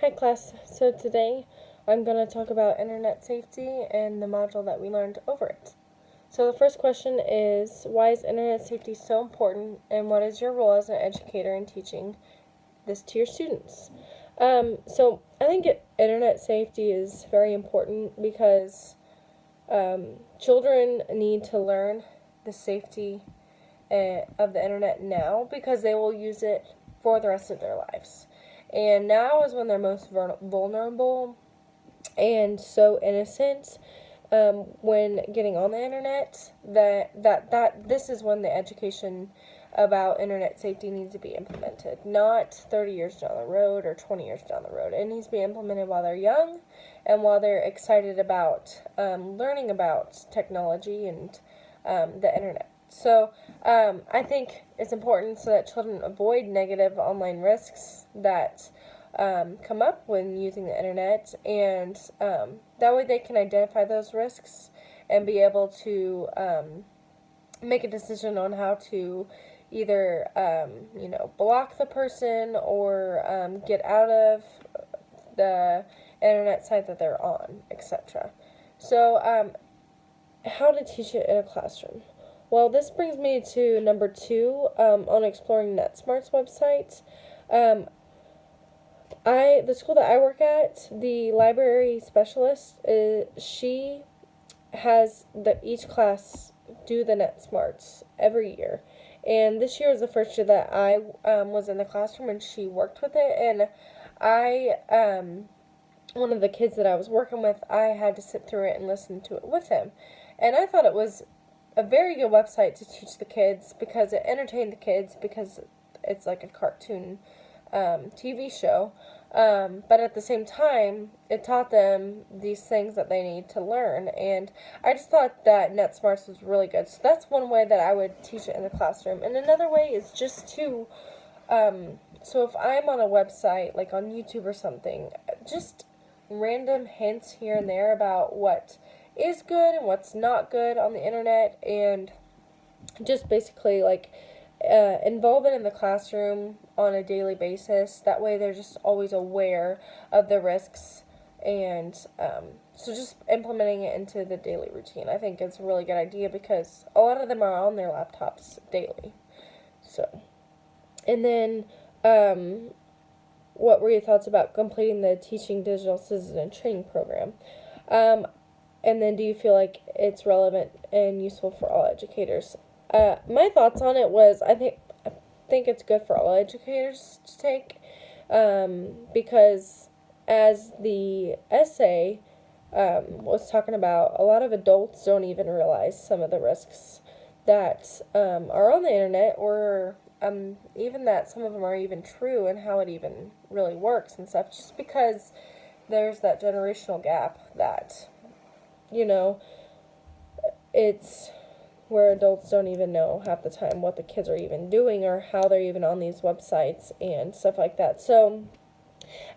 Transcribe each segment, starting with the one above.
Hi class, so today I'm going to talk about internet safety and the module that we learned over it. So the first question is, why is internet safety so important, and what is your role as an educator in teaching this to your students? So I think internet safety is very important because children need to learn the safety of the internet now because they will use it for the rest of their lives. And now is when they're most vulnerable and so innocent when getting on the internet that this is when the education about internet safety needs to be implemented, not 30 years down the road or 20 years down the road. It needs to be implemented while they're young and while they're excited about learning about technology and the internet. So I think it's important so that children avoid negative online risks that come up when using the internet, and that way they can identify those risks and be able to make a decision on how to either block the person or get out of the internet site that they're on, etc. So how to teach it in a classroom. Well, this brings me to number 2 on exploring NetSmart's website. The school that I work at, the library specialist, she has each class do the NetSmarts every year. And this year was the first year that I was in the classroom and she worked with it. And one of the kids that I was working with, I had to sit through it and listen to it with him. And I thought it was a very good website to teach the kids because it entertained the kids because it's like a cartoon TV show. But at the same time, it taught them these things that they need to learn. And I just thought that NetSmarts was really good. So that's one way that I would teach it in the classroom. And another way is just to, so if I'm on a website, like on YouTube or something, just random hints here and there about what is good and what's not good on the internet, and just basically involve it in the classroom on a daily basis. That way they're just always aware of the risks, and so just implementing it into the daily routine, I think it's a really good idea because a lot of them are on their laptops daily. So, and then what were your thoughts about completing the Teaching Digital Citizen Training Program? And then do you feel like it's relevant and useful for all educators? My thoughts on it was I think it's good for all educators to take because as the essay was talking about, a lot of adults don't even realize some of the risks that are on the internet, or even that some of them are even true and how it even really works and stuff, just because there's that generational gap that, it's where adults don't even know half the time what the kids are even doing or how they're even on these websites and stuff like that. So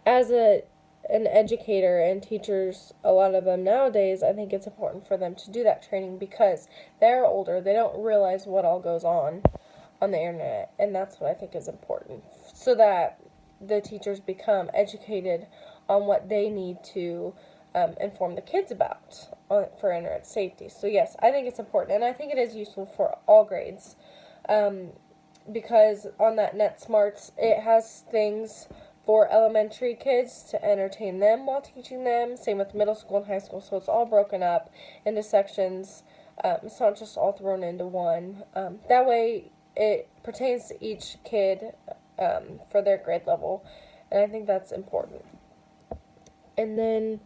as an educator and teachers, a lot of them nowadays, I think it's important for them to do that training because they're older. They don't realize what all goes on the internet, and that's what I think is important, so that the teachers become educated on what they need to inform the kids about for internet safety. So yes, I think it's important, and I think it is useful for all grades, because on that NetSmarts, it has things for elementary kids to entertain them while teaching them. Same with middle school and high school, so it's all broken up into sections. It's not just all thrown into one. That way, it pertains to each kid for their grade level, and I think that's important. And then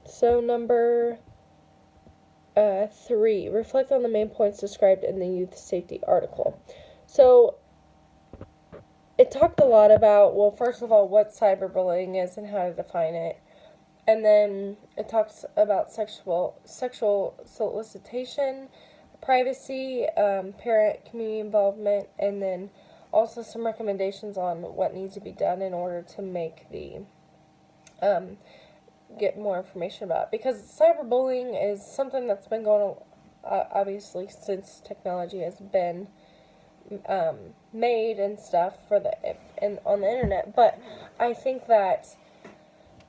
so number 3, reflect on the main points described in the youth safety article. So it talked a lot about, well, first of all, what cyberbullying is and how to define it. And then it talks about sexual solicitation, privacy, parent community involvement, and then also some recommendations on what needs to be done in order to make the get more information about it. Because cyberbullying is something that's been going on obviously since technology has been made and stuff for on the internet. But I think that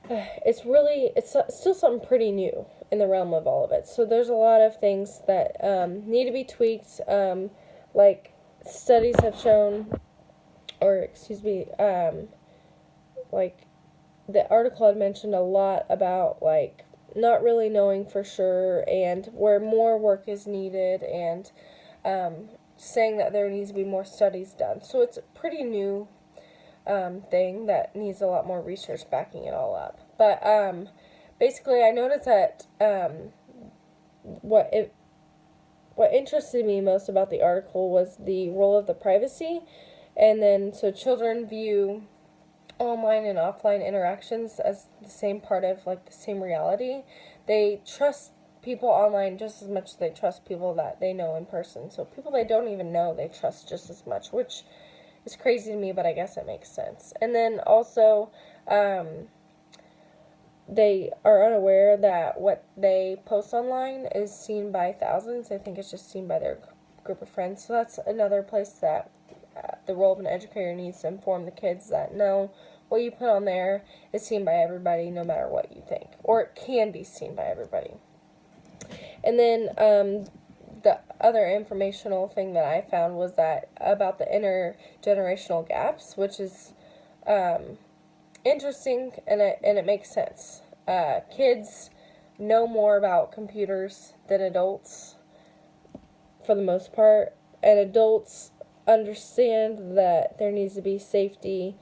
it's still something pretty new in the realm of all of it. So there's a lot of things that need to be tweaked. Like studies have shown, or excuse me, like the article had mentioned a lot about like not really knowing for sure and where more work is needed, and saying that there needs to be more studies done. So it's a pretty new thing that needs a lot more research backing it all up. But basically, I noticed that what interested me most about the article was the role of the privacy, and then so children view online and offline interactions as the same part of like the same reality. They trust people online just as much as they trust people that they know in person. So people they don't even know, they trust just as much, which is crazy to me, but I guess it makes sense. And then also, they are unaware that what they post online is seen by thousands. I think it's just seen by their group of friends. So that's another place that the role of an educator needs to inform the kids that no, what you put on there is seen by everybody no matter what you think, or it can be seen by everybody. And then the other informational thing that I found was that about the intergenerational gaps, which is interesting, and it makes sense. Kids know more about computers than adults for the most part, and adults understand that there needs to be safety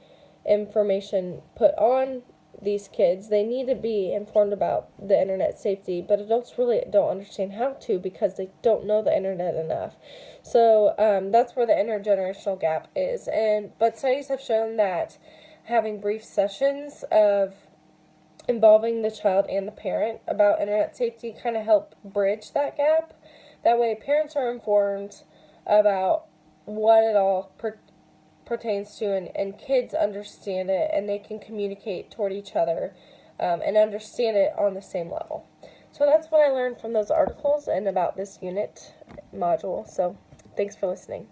information put on these kids. They need to be informed about the internet safety, but adults really don't understand how to because they don't know the internet enough. So that's where the intergenerational gap is. But studies have shown that having brief sessions of involving the child and the parent about internet safety kind of help bridge that gap. That way parents are informed about what it all pertains to, and kids understand it, and they can communicate toward each other and understand it on the same level. So that's what I learned from those articles and about this unit module. So thanks for listening.